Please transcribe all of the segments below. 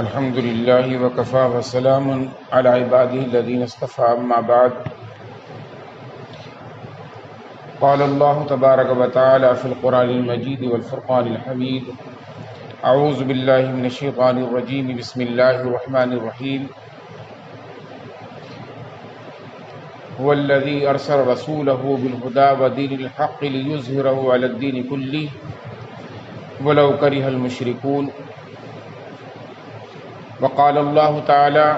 الحمد لله وكفى وسلام على عباده الذين اصطفى أما بعد قال الله تبارك وتعالى في القرآن المجيد والفرقان الحميد أعوذ بالله من الشيطان الرجيم بسم الله الرحمن الرحيم هو الذي أرسل رسوله بالهدى ودين الحق ليظهره على الدين كله ولو كره المشركون وقال الله تعالى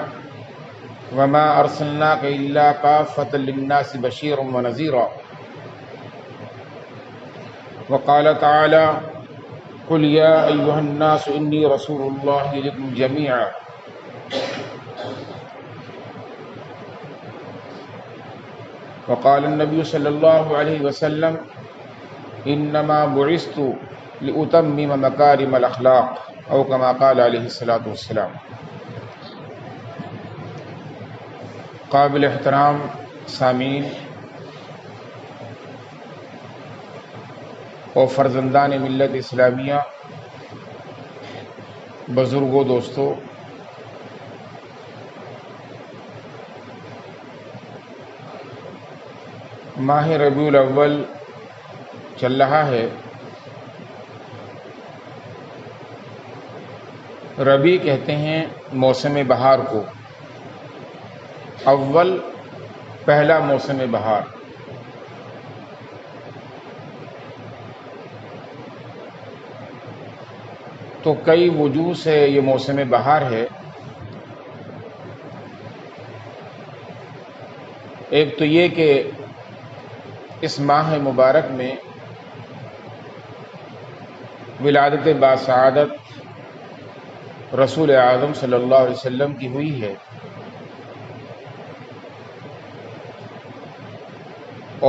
وما أرسلناك إلا كافة للناس بشيرا ونذيرا وقال تعالى قل يا أيها الناس إني رسول الله إليكم جميعا وقال النبي صلى الله عليه وسلم إنما بعثت لأتمم مكارم الأخلاق أو كما قال علیہ الصلاۃ والسلام۔ قابل احترام سامعین اور فرزندان ملت اسلامیہ، بزرگوں، دوستوں، ماہ ربیع الاول چل رہا ہے۔ ربیع کہتے ہیں موسم بہار کو، اول پہلا موسم بہار۔ تو کئی وجوہ سے یہ موسم بہار ہے۔ ایک تو یہ کہ اس ماہ مبارک میں ولادت باسعادت رسول اعظم صلی اللہ علیہ وسلم کی ہوئی ہے،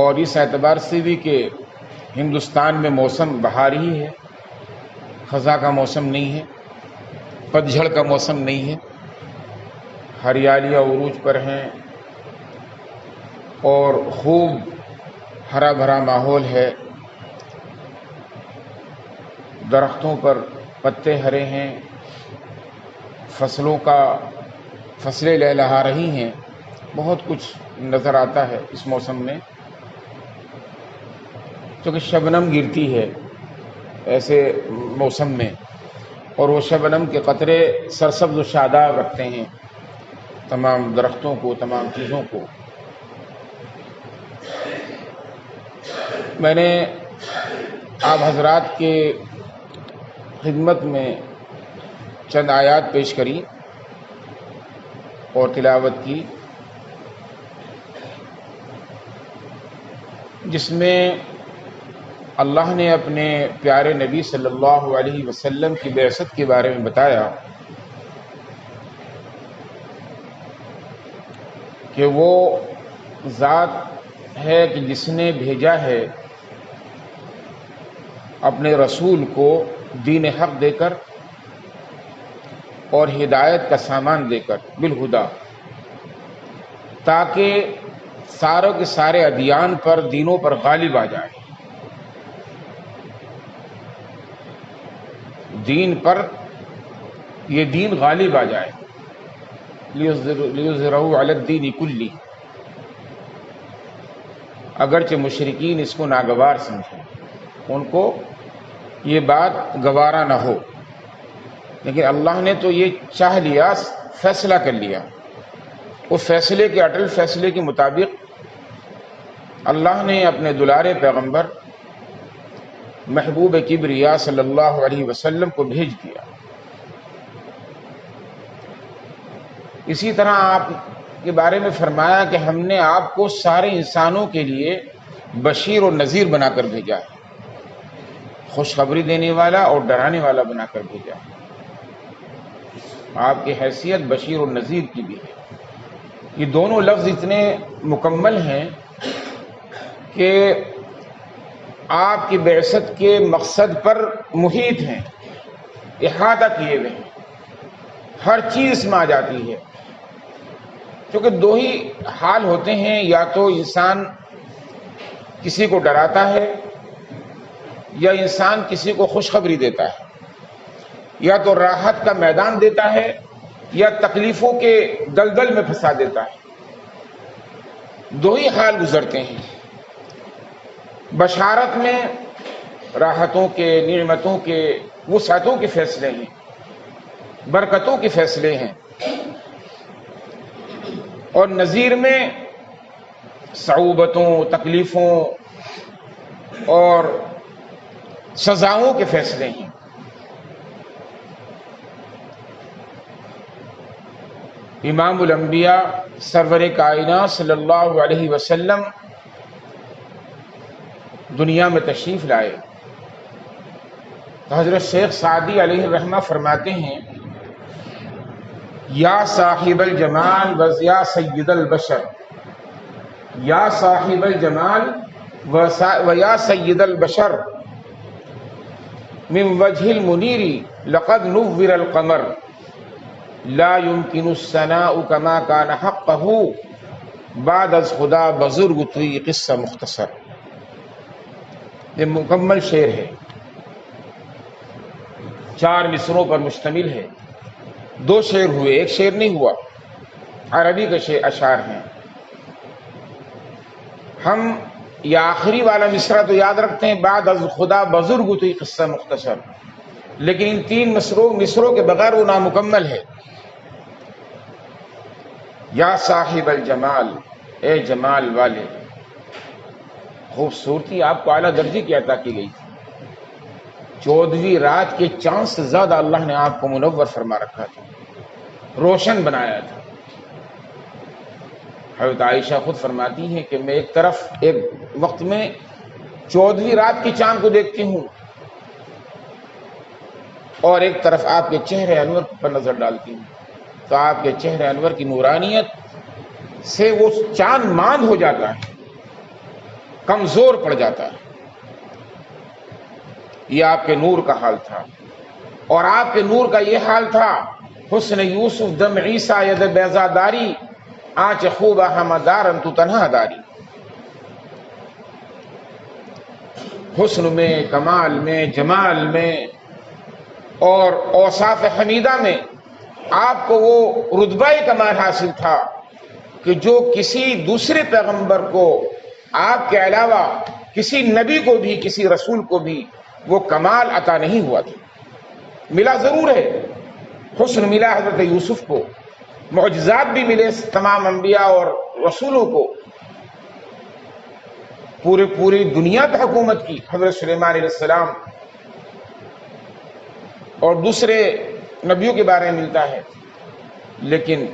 اور اس اعتبار سے بھی کہ ہندوستان میں موسم بہار ہی ہے، خزاں کا موسم نہیں ہے، پتجھڑ کا موسم نہیں ہے، ہریالیاں عروج پر ہیں اور خوب ہرا بھرا ماحول ہے، درختوں پر پتے ہرے ہیں، فصلیں لہلہا رہی ہیں، بہت کچھ نظر آتا ہے اس موسم میں، کیونکہ شبنم گرتی ہے ایسے موسم میں، اور وہ شبنم کے قطرے سرسبز و شاداب رکھتے ہیں تمام درختوں کو، تمام چیزوں کو۔ میں نے آپ حضرات کے خدمت میں چند آیات پیش کری اور تلاوت کی، جس میں اللہ نے اپنے پیارے نبی صلی اللہ علیہ وسلم کی بعثت کے بارے میں بتایا کہ وہ ذات ہے کہ جس نے بھیجا ہے اپنے رسول کو دین حق دے کر اور ہدایت کا سامان دے کر، بالہدا، تاکہ ساروں کے سارے ادیان پر، دینوں پر غالب آ جائے، دین پر یہ دین غالب آ جائے، لیظہرہ علی الدین کلہ، اگرچہ مشرکین اس کو ناگوار سمجھیں، ان کو یہ بات گوارا نہ ہو، لیکن اللہ نے تو یہ چاہ لیا، فیصلہ کر لیا، اس فیصلے کے، اٹل فیصلے کے مطابق اللہ نے اپنے دلارے پیغمبر محبوب کبریا صلی اللہ علیہ وسلم کو بھیج دیا۔ اسی طرح آپ کے بارے میں فرمایا کہ ہم نے آپ کو سارے انسانوں کے لیے بشیر و نذیر بنا کر بھیجا ہے، خوشخبری دینے والا اور ڈرانے والا بنا کر بھیجا ہے۔ آپ کی حیثیت بشیر و نذیر کی بھی ہے۔ یہ دونوں لفظ اتنے مکمل ہیں کہ آپ کی بعثت کے مقصد پر محیط ہیں، احاطہ کیے ہوئے ہیں، ہر چیز اس میں آ جاتی ہے، کیونکہ دو ہی حال ہوتے ہیں، یا تو انسان کسی کو ڈراتا ہے یا انسان کسی کو خوشخبری دیتا ہے، یا تو راحت کا میدان دیتا ہے یا تکلیفوں کے دلدل میں پھنسا دیتا ہے۔ دو ہی حال گزرتے ہیں، بشارت میں راحتوں کے، نعمتوں کے، وسعتوں کے فیصلے ہیں، برکتوں کے فیصلے ہیں، اور نذیر میں صعوبتوں، تکلیفوں اور سزاؤں کے فیصلے ہیں۔ امام الانبیاء سرور کائنات صلی اللہ علیہ وسلم دنیا میں تشریف لائے تو حضرت شیخ سعدی علیہ الرحمہ فرماتے ہیں، یا صاحب الجمال و یا سید البشر، یا صاحب الجمال و یا سید البشر، من وجہ المنیر لقد نور القمر، لا يمكن الثناء كما كان حقه بعد از خدا بزرگ توی قصہ مختصر۔ یہ مکمل شعر ہے، 4 مصروں پر مشتمل ہے، 2 شعر ہوئے، ایک شعر نہیں ہوا، عربی کے اشعار ہیں۔ ہم یہ آخری والا مصرع تو یاد رکھتے ہیں، بعد از خدا بزرگ توی قصہ مختصر، لیکن ان 3 مصروں کے بغیر وہ نامکمل ہے۔ یا صاحب الجمال، اے جمال والے، خوبصورتی آپ کو اعلیٰ درجے کی عطا کی گئی تھی، 14ویں رات کے چاند سے زیادہ اللہ نے آپ کو منور فرما رکھا تھا، روشن بنایا تھا۔ حضرت عائشہ خود فرماتی ہیں کہ میں ایک وقت میں 14ویں رات کی چاند کو دیکھتی ہوں اور ایک طرف آپ کے چہرے انور پر نظر ڈالتی ہوں تو آپ کے چہرے انور کی نورانیت سے وہ چاند ماند ہو جاتا ہے، کمزور پڑ جاتا ہے۔ یہ آپ کے نور کا حال تھا، اور آپ کے نور کا یہ حال تھا، حسن یوسف دم عیسیٰ ید بیضا داری، آنچ خوب ہمدارن تو تنہا داری۔ حسن میں، کمال میں، جمال میں اور اوصاف حمیدہ میں آپ کو وہ رتبہ کمال حاصل تھا کہ جو کسی دوسرے پیغمبر کو آپ کے علاوہ کسی نبی کو بھی، کسی رسول کو بھی وہ کمال عطا نہیں ہوا تھا۔ ملا ضرور ہے، حسن ملا حضرت یوسف کو، معجزات بھی ملے تمام انبیاء اور رسولوں کو، پوری دنیا پہ حکومت کی حضرت سلیمان علیہ السلام اور دوسرے نبیوں کے بارے میں ملتا ہے، لیکن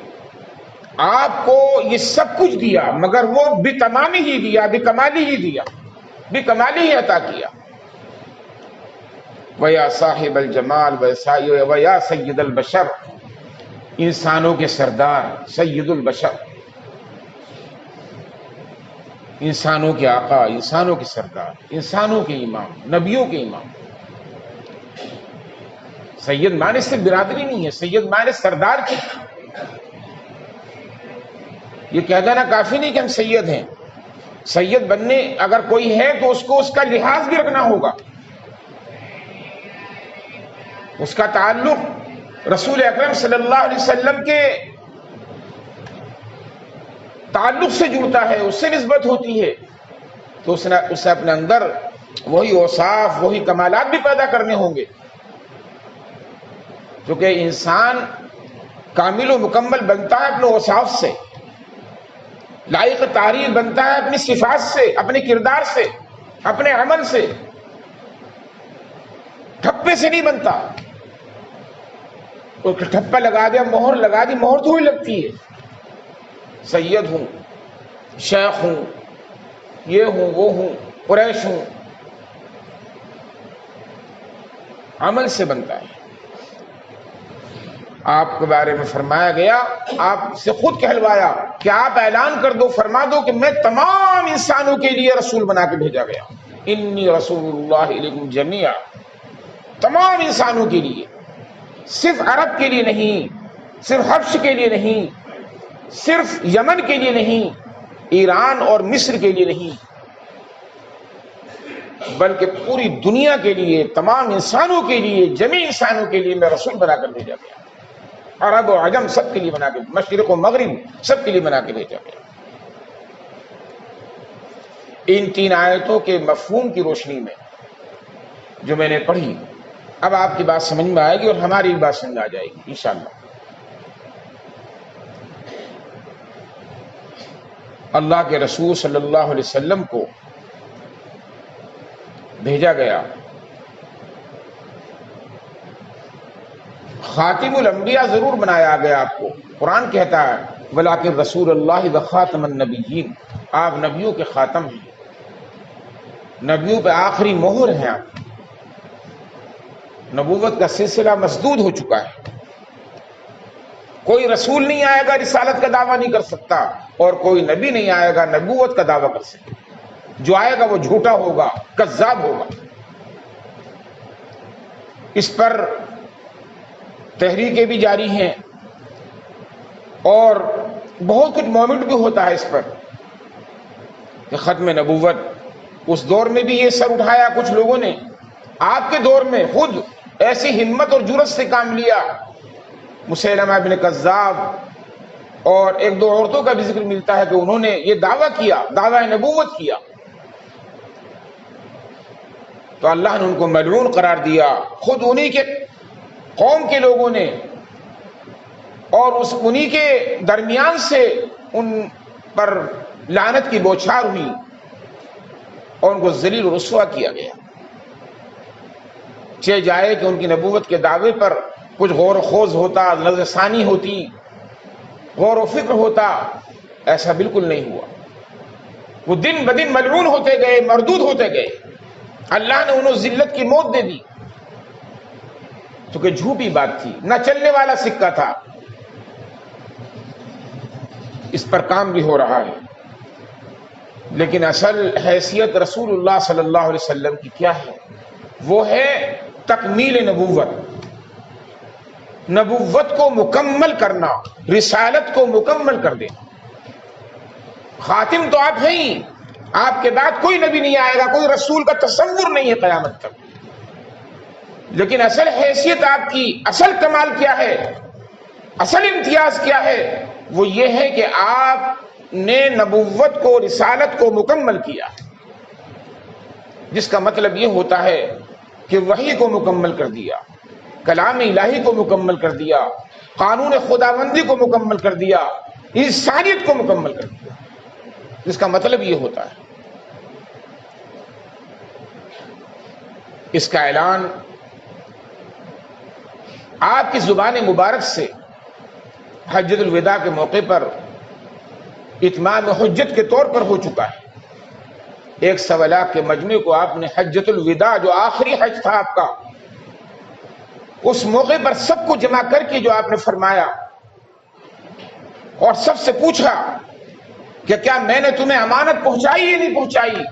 آپ کو یہ سب کچھ دیا مگر وہ بتمامی ہی دیا، بکمالی ہی دیا، بکمالی ہی عطا کیا۔ وَيَا صاحب الجمال وَيَا سید البشر، انسانوں کے سردار، سید البشر، انسانوں کے آقا، انسانوں کے سردار، انسانوں کے امام، نبیوں کے امام۔ سید مانے صرف برادری نہیں ہے، سید مانے سردار کی۔ یہ کہہ دینا کافی نہیں کہ ہم سید ہیں، سید بننے اگر کوئی ہے تو اس کو اس کا لحاظ بھی رکھنا ہوگا، اس کا تعلق رسول اکرم صلی اللہ علیہ وسلم کے تعلق سے جڑتا ہے، اس سے نسبت ہوتی ہے، تو اسے اپنے اندر وہی اوصاف، وہی کمالات بھی پیدا کرنے ہوں گے، کیونکہ انسان کامل و مکمل بنتا ہے اپنے اوصاف سے، لائق تعریف بنتا ہے اپنی صفات سے، اپنے کردار سے، اپنے عمل سے، ٹھپے سے نہیں بنتا۔ ٹھپا لگا دیا، مہر لگا دی، مہر تو ہی لگتی ہے۔ سید ہوں، شیخ ہوں، یہ ہوں، وہ ہوں، قریش ہوں، عمل سے بنتا ہے۔ آپ کے بارے میں فرمایا گیا، آپ سے خود کہلوایا کہ آپ اعلان کر دو، فرما دو کہ میں تمام انسانوں کے لیے رسول بنا کے بھیجا گیا، انی رسول اللہ علیکم جمیعا، تمام انسانوں کے لیے، صرف عرب کے لیے نہیں، صرف حبش کے لیے نہیں، صرف یمن کے لیے نہیں، ایران اور مصر کے لیے نہیں، بلکہ پوری دنیا کے لیے، تمام انسانوں کے لیے، جمیع انسانوں کے لیے میں رسول بنا کر بھیجا گیا۔ عرب و عجم سب کے لیے بنا کے، مشرق و مغرب سب کے لیے بنا کے بھیجا گیا۔ ان 3 آیتوں کے مفہوم کی روشنی میں جو میں نے پڑھی، اب آپ کی بات سمجھ میں آئے گی اور ہماری بھی بات سمجھ آ جائے گی انشاءاللہ۔ اللہ کے رسول صلی اللہ علیہ وسلم کو بھیجا گیا، خاتم الانبیاء ضرور بنایا گیا آپ کو۔ قرآن کہتا ہے وَلَٰكِن رسول اللہ وخاتم النبیین، آپ نبیوں کے خاتم ہیں، نبیوں پہ آخری مہر ہیں آپ۔ نبوت کا سلسلہ مسدود ہو چکا ہے، کوئی رسول نہیں آئے گا رسالت کا دعویٰ نہیں کر سکتا، اور کوئی نبی نہیں آئے گا نبوت کا دعویٰ کر سکتا۔ جو آئے گا وہ جھوٹا ہوگا، کذاب ہوگا۔ اس پر تحریکیں بھی جاری ہیں اور بہت کچھ مومنٹ بھی ہوتا ہے اس پر کہ ختم نبوت۔ اس دور میں بھی یہ سر اٹھایا کچھ لوگوں نے، آپ کے دور میں خود ایسی ہمت اور جرأت سے کام لیا۔ مسیلمہ بن کذاب اور 1-2 عورتوں کا بھی ذکر ملتا ہے کہ انہوں نے یہ دعویٰ کیا، دعویٰ نبوت کیا، تو اللہ نے ان کو ملعون قرار دیا، خود انہی کے قوم کے لوگوں نے، اور انہی کے درمیان سے ان پر لعنت کی بوچھار ہوئی اور ان کو ذلیل و رسوا کیا گیا۔ چہ جائے کہ ان کی نبوت کے دعوے پر کچھ غور و خوض ہوتا، نظر ثانی ہوتی، غور و فکر ہوتا، ایسا بالکل نہیں ہوا۔ وہ دن بدن ملعون ہوتے گئے، مردود ہوتے گئے، اللہ نے انہوں ذلت کی موت دے دی، تو کہ جھوٹی بات تھی، نہ چلنے والا سکہ تھا۔ اس پر کام بھی ہو رہا ہے، لیکن اصل حیثیت رسول اللہ صلی اللہ علیہ وسلم کی کیا ہے؟ وہ ہے تکمیل نبوت، نبوت کو مکمل کرنا، رسالت کو مکمل کر دینا۔ خاتم تو آپ ہیں ہی، آپ کے بعد کوئی نبی نہیں آئے گا، کوئی رسول کا تصور نہیں ہے قیامت تک، لیکن اصل حیثیت آپ کی، اصل کمال کیا ہے، اصل امتیاز کیا ہے؟ وہ یہ ہے کہ آپ نے نبوت کو، رسالت کو مکمل کیا، جس کا مطلب یہ ہوتا ہے کہ وحی کو مکمل کر دیا، کلام الہی کو مکمل کر دیا، قانون خداوندی کو مکمل کر دیا، انسانیت کو مکمل کر دیا، جس کا مطلب یہ ہوتا ہے۔ اس کا اعلان آپ کی زبان مبارک سے حجۃ الوداع کے موقع پر اتمام حجت کے طور پر ہو چکا ہے۔ 100 لاکھ کے مجمع کو آپ نے حجۃ الوداع، جو آخری حج تھا آپ کا، اس موقع پر سب کو جمع کر کے جو آپ نے فرمایا اور سب سے پوچھا کہ کیا میں نے تمہیں امانت پہنچائی یا نہیں پہنچائی؟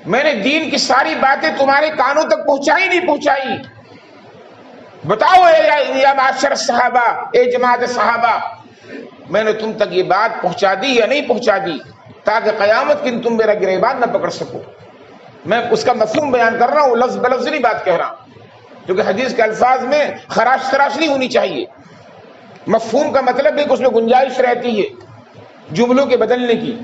میں نے دین کی ساری باتیں تمہارے کانوں تک پہنچائی نہیں پہنچائی؟ بتاؤ یا معاشر صحابہ، اے جماعت صحابہ، میں نے تم تک یہ بات پہنچا دی یا نہیں پہنچا دی، تاکہ قیامت کی تم میرا گریبان نہ پکڑ سکو۔ میں اس کا مفہوم بیان کر رہا ہوں، لفظ بلفظ نہیں بات کہہ رہا ہوں، کیونکہ حدیث کے الفاظ میں خراش تراش نہیں ہونی چاہیے۔ مفہوم کا مطلب ہے کہ اس میں گنجائش رہتی ہے جملوں کے بدلنے کی۔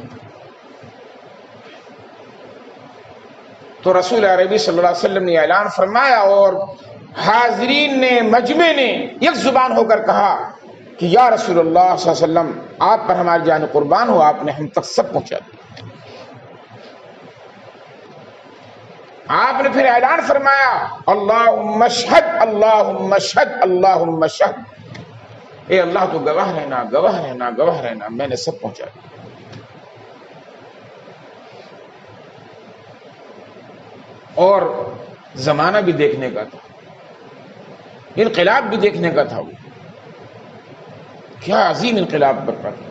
تو رسول عربی صلی اللہ علیہ وسلم نے اعلان فرمایا اور حاضرین نے، مجمع نے یک زبان ہو کر کہا کہ یا رسول اللہ صلی اللہ علیہ وسلم، آپ پر ہماری جان قربان ہو، آپ نے ہم تک سب پہنچا دیا۔ آپ نے پھر اعلان فرمایا اللہم اشہد، اللہم اشہد، اللہم اشہد، اے اللہ تو گواہ رہنا، گواہ رہنا، گواہ رہنا، میں نے سب پہنچا دیا۔ اور زمانہ بھی دیکھنے کا تھا، انقلاب بھی دیکھنے کا تھا۔ وہ کیا عظیم انقلاب برپا کیا،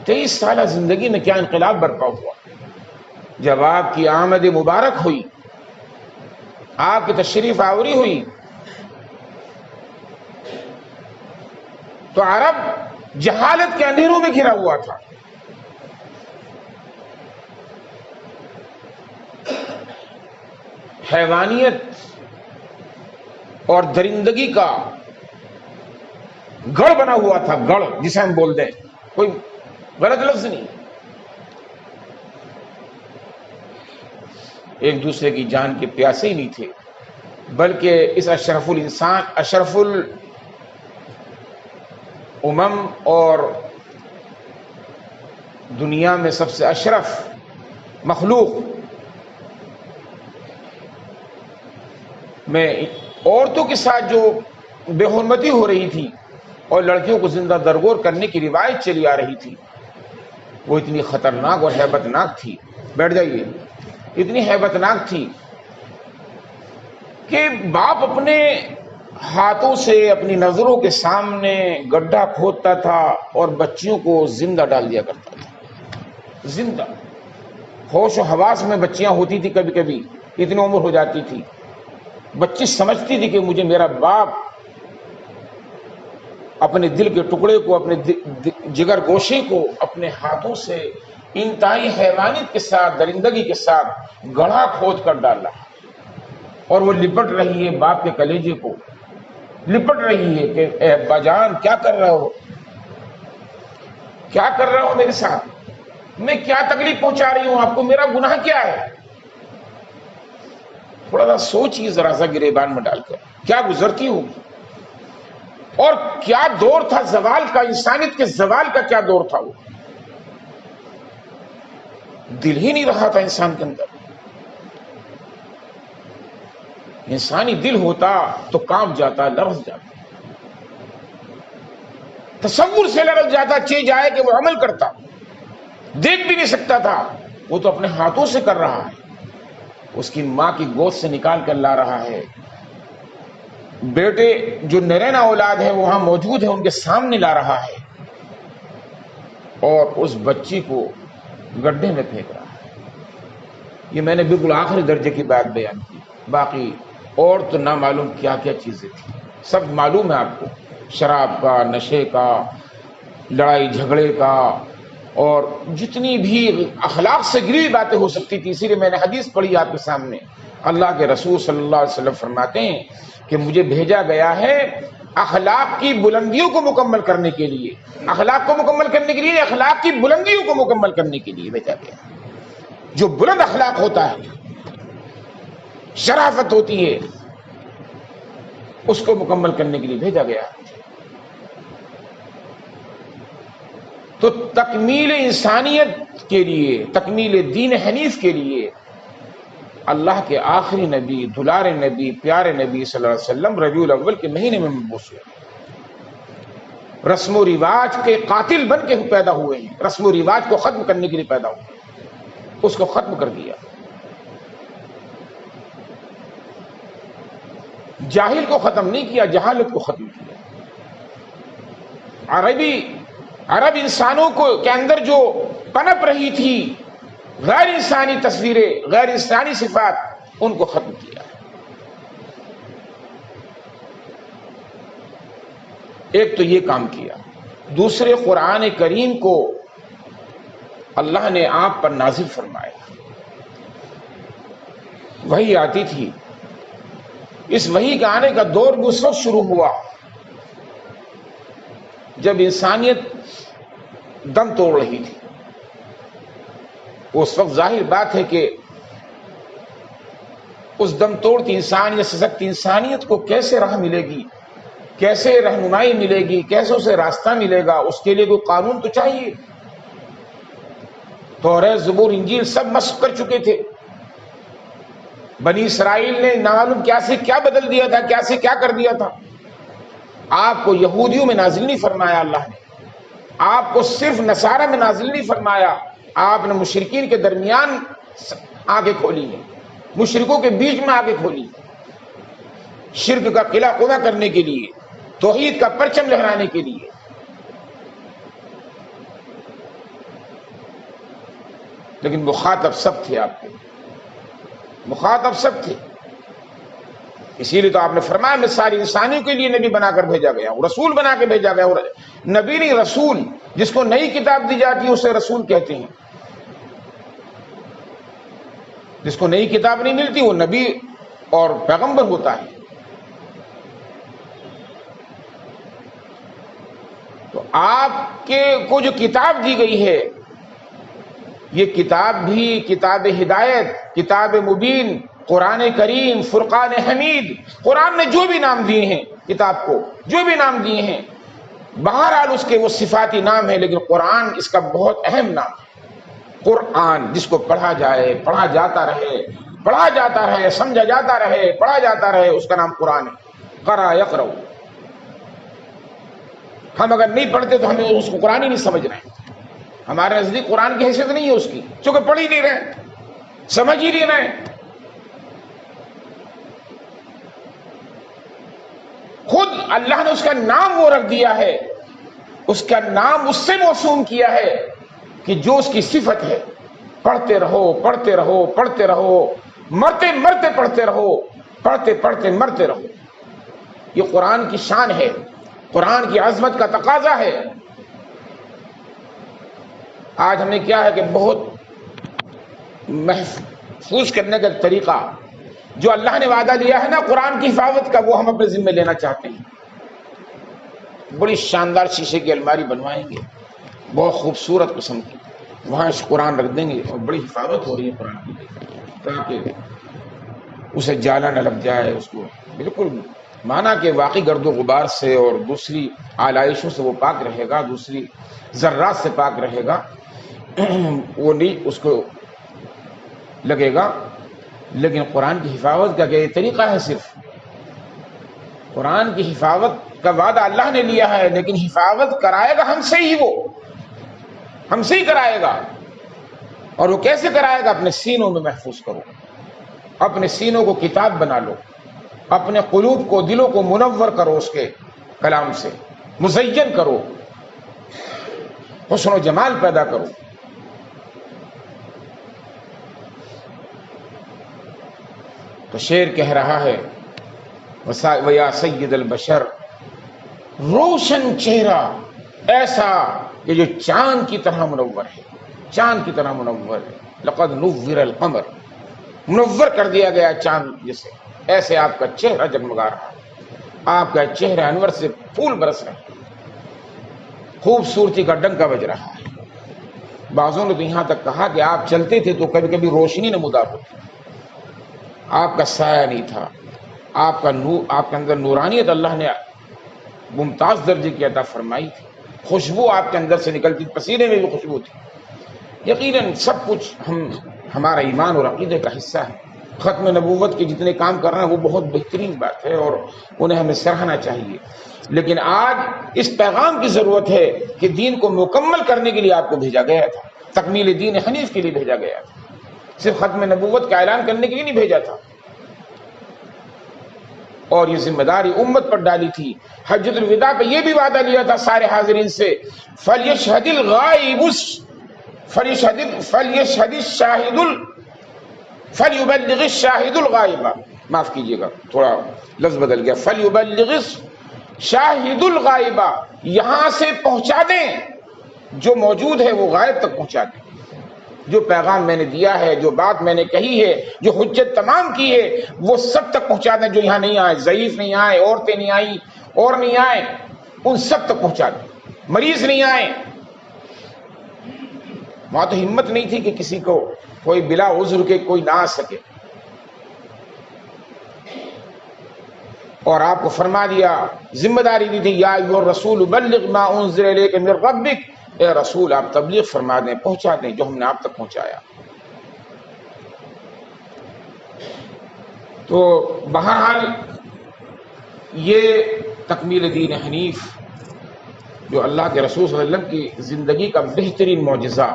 23 سالہ زندگی میں کیا انقلاب برپا ہوا۔ جب آپ کی آمد مبارک ہوئی، آپ کی تشریف آوری ہوئی، تو عرب جہالت کے اندھیروں میں گھرا ہوا تھا۔ حیوانیت اور درندگی کا گڑھ بنا ہوا تھا، گڑھ جسے ہم بول دیں، کوئی غلط لفظ نہیں. ایک دوسرے کی جان کے پیاسے ہی نہیں تھے، بلکہ اس اشرف الانسان، اشرف الامم اور دنیا میں سب سے اشرف مخلوق میں عورتوں کے ساتھ جو بے حرمتی ہو رہی تھی اور لڑکیوں کو زندہ درگور کرنے کی روایت چلی آ رہی تھی، وہ اتنی خطرناک اور ہیبت ناک تھی، بیٹھ جائیے، اتنی ہیبت ناک تھی کہ باپ اپنے ہاتھوں سے اپنی نظروں کے سامنے گڈھا کھودتا تھا اور بچیوں کو زندہ ڈال دیا کرتا تھا، زندہ. ہوش و حواس میں بچیاں ہوتی تھی، کبھی کبھی اتنی عمر ہو جاتی تھی، بچی سمجھتی تھی کہ مجھے میرا باپ اپنے دل کے ٹکڑے کو، اپنے جگر گوشے کو اپنے ہاتھوں سے انتہائی حیوانیت کے ساتھ، درندگی کے ساتھ گڑھا کھود کر ڈالا، اور وہ لپٹ رہی ہے باپ کے کلیجے کو، لپٹ رہی ہے کہ اے ابا جان کیا کر رہے ہو، کیا کر رہے ہو میرے ساتھ، میں کیا تکلیف پہنچا رہی ہوں آپ کو، میرا گناہ کیا ہے. تھوڑا سا سوچیے ذرا سا گریبان میں ڈال کر کیا گزرتی ہوگی، اور کیا دور تھا زوال کا، انسانیت کے زوال کا کیا دور تھا. وہ دل ہی نہیں رہا تھا انسان کے اندر. انسانی دل ہوتا تو کانپ جاتا، لرز جاتا، تصور سے لرز جاتا، چیز آئے کہ وہ عمل کرتا، دیکھ بھی نہیں سکتا تھا. وہ تو اپنے ہاتھوں سے کر رہا ہے، اس کی ماں کی گود سے نکال کر لا رہا ہے. بیٹے جو نرینا اولاد ہے وہاں موجود ہے، ان کے سامنے لا رہا ہے، اور اس بچی کو گڈھے میں پھینک رہا ہے. یہ میں نے بالکل آخری درجے کی بات بیان کی، باقی اور تو نہ معلوم کیا کیا چیزیں تھیں، سب معلوم ہے آپ کو، شراب کا، نشے کا، لڑائی جھگڑے کا، اور جتنی بھی اخلاق سے گری ہوئی باتیں ہو سکتی تھی. اسی لیے میں نے حدیث پڑھی آپ کے سامنے، اللہ کے رسول صلی اللہ علیہ وسلم فرماتے ہیں کہ مجھے بھیجا گیا ہے اخلاق کی بلندیوں کو مکمل کرنے کے لیے، اخلاق کو مکمل کرنے کے لیے، اخلاق کی بلندیوں کو مکمل کرنے کے لیے بھیجا گیا. جو بلند اخلاق ہوتا ہے، شرافت ہوتی ہے، اس کو مکمل کرنے کے لیے بھیجا گیا. تو تکمیل انسانیت کے لیے، تکمیل دین حنیف کے لیے اللہ کے آخری نبی، دلارے نبی، پیارے نبی صلی اللہ علیہ وسلم ربیع الاول کے مہینے میں مبعوث ہوئے. رسم و رواج کے قاتل بن کے پیدا ہوئے ہیں، رسم و رواج کو ختم کرنے کے لیے پیدا ہوئے، اس کو ختم کر دیا. جاہل کو ختم نہیں کیا، جہالت کو ختم کیا. عرب انسانوں کو کے اندر جو پنپ رہی تھی غیر انسانی تصویریں، غیر انسانی صفات، ان کو ختم کیا. ایک تو یہ کام کیا. دوسرے، قرآن کریم کو اللہ نے آپ پر نازل فرمایا. وحی آتی تھی، اس وحی کے آنے کا دور بھی اس وقت شروع ہوا جب انسانیت دم توڑ رہی تھی. اس وقت ظاہر بات ہے کہ اس دم توڑتی انسانیت، سسکتی انسانیت کو کیسے راہ ملے گی، کیسے رہنمائی ملے گی، کیسے اسے راستہ ملے گا، اس کے لیے کوئی قانون تو چاہیے. توریت، زبور، انجیل سب مسخ کر چکے تھے. بنی اسرائیل نے معلوم کیا سے کیا بدل دیا تھا، کیا سے کیا کر دیا تھا. آپ کو یہودیوں میں نازل نہیں فرمایا اللہ نے، آپ کو صرف نصارہ میں نازل نہیں فرمایا، آپ نے مشرکین کے درمیان آنکھیں کھولی ہیں، مشرکوں کے بیچ میں آنکھیں کھولی، شرک کا قلعہ خدا کرنے کے لیے، توحید کا پرچم لہرانے کے لیے. لیکن مخاطب سب تھے، آپ کے مخاطب سب تھے. اسی لیے تو آپ نے فرمایا میں ساری انسانیوں کے لیے نبی بنا کر بھیجا گیا ہوں، رسول بنا کے بھیجا گیا ہوں. نبی نہیں، رسول. جس کو نئی کتاب دی جاتی ہے اسے رسول کہتے ہیں، جس کو نئی کتاب نہیں ملتی وہ نبی اور پیغمبر ہوتا ہے. تو آپ کو جو کتاب دی گئی ہے یہ کتاب بھی کتاب ہدایت، کتاب مبین، قرآن کریم، فرقان حمید، قرآن نے جو بھی نام دیے ہیں کتاب کو، جو بھی نام دیے ہیں، بہرحال اس کے وہ صفاتی نام ہے، لیکن قرآن اس کا بہت اہم نام ہے۔ قرآن جس کو پڑھا جائے، پڑھا جاتا رہے، پڑھا جاتا رہے، سمجھا جاتا رہے، پڑھا جاتا رہے، اس کا نام قرآن ہے۔ قرأ یقرأ۔ ہم اگر نہیں پڑھتے تو ہمیں اس کو قرآن ہی نہیں سمجھ رہے ہیں، ہمارے نزدیک قرآن کی حیثیت نہیں ہے اس کی، چونکہ پڑھ ہی نہیں رہے، سمجھ ہی نہیں رہے۔ خود اللہ نے اس کا نام وہ رکھ دیا ہے، اس کا نام اس سے موسوم کیا ہے کہ جو اس کی صفت ہے، پڑھتے رہو، پڑھتے رہو، پڑھتے رہو، مرتے مرتے پڑھتے رہو، پڑھتے پڑھتے مرتے رہو۔ یہ قرآن کی شان ہے، قرآن کی عظمت کا تقاضا ہے۔ آج ہمیں کیا ہے کہ بہت محفوظ کرنے کا طریقہ، جو اللہ نے وعدہ دیا ہے نا قرآن کی حفاظت کا، وہ ہم اپنے ذمہ لینا چاہتے ہیں۔ بڑی شاندار شیشے کی الماری بنوائیں گے، بہت خوبصورت قسم کی، وہاں قرآن رکھ دیں گے، اور بڑی حفاظت ہو رہی ہے قرآن کی، تاکہ اسے جالا نہ لگ جائے، اس کو بالکل مانا کہ واقعی گرد و غبار سے اور دوسری آلائشوں سے وہ پاک رہے گا، دوسری ذرات سے پاک رہے گا، وہ نہیں اس کو لگے گا۔ لیکن قرآن کی حفاظت کا یہ طریقہ ہے، صرف قرآن کی حفاظت کا وعدہ اللہ نے لیا ہے، لیکن حفاظت کرائے گا ہم سے ہی، وہ ہم سے ہی کرائے گا۔ اور وہ کیسے کرائے گا؟ اپنے سینوں میں محفوظ کرو، اپنے سینوں کو کتاب بنا لو، اپنے قلوب کو، دلوں کو منور کرو، اس کے کلام سے مزین کرو، حسن و جمال پیدا کرو۔ تو شعر کہہ رہا ہے وَيَا سید البشر، روشن چہرہ ایسا کہ جو چاند کی طرح منور ہے، چاند کی طرح منور ہے۔ لقد نُوِّرَ القمر، منور کر دیا گیا چاند جسے، ایسے آپ کا چہرہ جگمگا رہا ہے، آپ کا چہرہ انور سے پھول برس رہے ہیں، خوبصورتی کا ڈنکا بج رہا ہے۔ بعضوں نے تو یہاں تک کہا کہ آپ چلتے تھے تو کبھی کبھی روشنی نمودار ہوتی، آپ کا سایہ نہیں تھا، آپ کا نور، آپ کے اندر نورانیت اللہ نے ممتاز درجے کی عطا فرمائی تھی، خوشبو آپ کے اندر سے نکلتی، پسینے میں بھی خوشبو تھی۔ یقیناً سب کچھ ہمارا ایمان اور عقیدے کا حصہ ہے۔ ختم نبوت کے جتنے کام کر رہے ہیں وہ بہت بہترین بات ہے اور انہیں ہمیں سراہنا چاہیے، لیکن آج اس پیغام کی ضرورت ہے کہ دین کو مکمل کرنے کے لیے آپ کو بھیجا گیا تھا، تکمیل دین حنیف کے لیے بھیجا گیا تھا، صرف ختم نبوت کا اعلان کرنے کے لیے نہیں بھیجا تھا۔ اور یہ ذمہ داری امت پر ڈالی تھی۔ حجۃ الوداع پہ یہ بھی وعدہ لیا تھا سارے حاضرین سے، فَلْيَشْهَدِ الْغَائِبُ فَلْيُبَلِّغِ الشَّاهِدُ الْغَائِبَ، معاف کیجیے گا تھوڑا لفظ بدل گیا، فَلْيُبَلِّغِ الشَّاهِدُ الْغَائِبَ، یہاں سے پہنچا دیں، جو موجود ہے وہ غائب تک پہنچا دیں، جو پیغام میں نے دیا ہے، جو بات میں نے کہی ہے، جو حجت تمام کی ہے، وہ سب تک پہنچا دیں۔ جو یہاں نہیں آئے، ضعیف نہیں آئے، عورتیں نہیں آئیں، اور نہیں آئے، ان سب تک پہنچا دیں، مریض نہیں آئے۔ وہاں تو ہمت نہیں تھی کہ کسی کو کوئی بلا عذر کے کوئی نہ آ سکے، اور آپ کو فرما دیا، ذمہ داری دی تھی، یا ایھا الرسول بلغ ما انزل الیک من ربک، اے رسول آپ تبلیغ فرما دیں، پہنچا دیں جو ہم نے آپ تک پہنچایا۔ تو بہرحال یہ تکمیل دین حنیف جو اللہ کے رسول صلی اللہ علیہ وسلم کی زندگی کا بہترین معجزہ،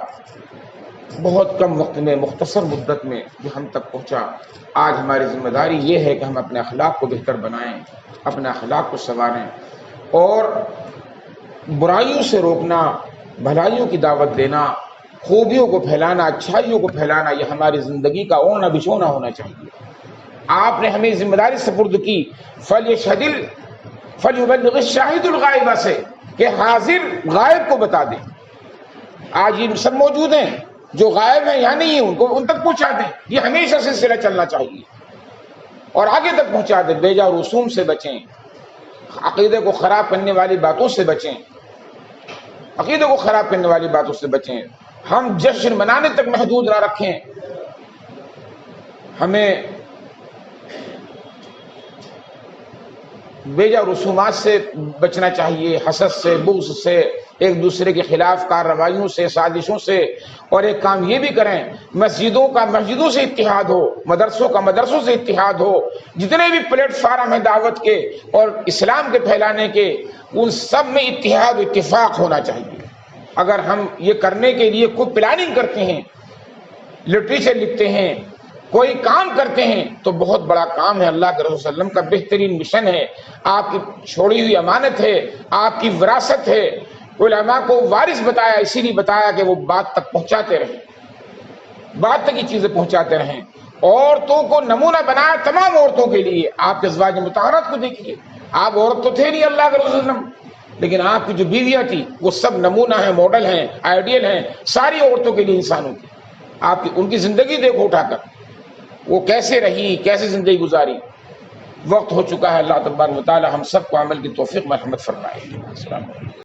بہت کم وقت میں، مختصر مدت میں جو ہم تک پہنچا، آج ہماری ذمہ داری یہ ہے کہ ہم اپنے اخلاق کو بہتر بنائیں، اپنے اخلاق کو سنواریں، اور برائیوں سے روکنا، بھلائیوں کی دعوت دینا، خوبیوں کو پھیلانا، اچھائیوں کو پھیلانا، یہ ہماری زندگی کا اوڑھنا بچھونا ہونا چاہیے۔ آپ نے ہمیں ذمہ داری سپرد کی، فَلْيُبَلِّغِ الشَّاهِدُ الْغَائِبَ سے، کہ حاضر غائب کو بتا دیں۔ آج یہ سب موجود ہیں، جو غائب ہیں یہاں نہیں ہیں، ان کو ان تک پہنچا دیں۔ یہ ہمیشہ سلسلہ چلنا چاہیے، اور آگے تک پہنچا دیں۔ بیجا رسوم سے بچیں، عقیدے کو خراب کرنے والی باتوں سے بچیں، عقیدے کو خراب کرنے والی باتوں سے بچیں. ہم جشن منانے تک محدود نہ رکھیں. ہمیں بیجا رسومات سے بچنا چاہیے، حسد سے، بغض سے، ایک دوسرے کے خلاف کارروائیوں سے، سازشوں سے. اور ایک کام یہ بھی کریں، مسجدوں کا مسجدوں سے اتحاد ہو، مدرسوں کا مدرسوں سے اتحاد ہو. جتنے بھی پلیٹ فارم ہیں دعوت کے اور اسلام کے پھیلانے کے، ان سب میں اتحاد و اتفاق ہونا چاہیے. اگر ہم یہ کرنے کے لیے کوئی پلاننگ کرتے ہیں، لٹریچر لکھتے ہیں، کوئی کام کرتے ہیں، تو بہت بڑا کام ہے. اللہ کے رسول صلی اللہ علیہ وسلم کا بہترین مشن ہے، آپ کی چھوڑی ہوئی امانت ہے، آپ کی وراثت ہے. علماء کو وارث بتایا، اسی لیے بتایا کہ وہ بات تک پہنچاتے رہیں، بات تک یہ چیزیں پہنچاتے رہیں. عورتوں کو نمونہ بنایا تمام عورتوں کے لیے. آپ کے ازواج مطہرات کو دیکھیے، آپ عورت تو تھے نہیں اللہ کے رسول صلی اللہ علیہ وسلم، لیکن آپ کی جو بیویاں تھی وہ سب نمونہ ہیں، ماڈل ہیں، آئیڈیل ہیں ساری عورتوں کے لیے، انسانوں کی. آپ کی ان کی زندگی دیکھو اٹھا کر، وہ کیسے رہی، کیسے زندگی گزاری. وقت ہو چکا ہے. اللہ تبارک و تعالی ہم سب کو عمل کی توفیق مرحمت فرمائے. السلام علیکم.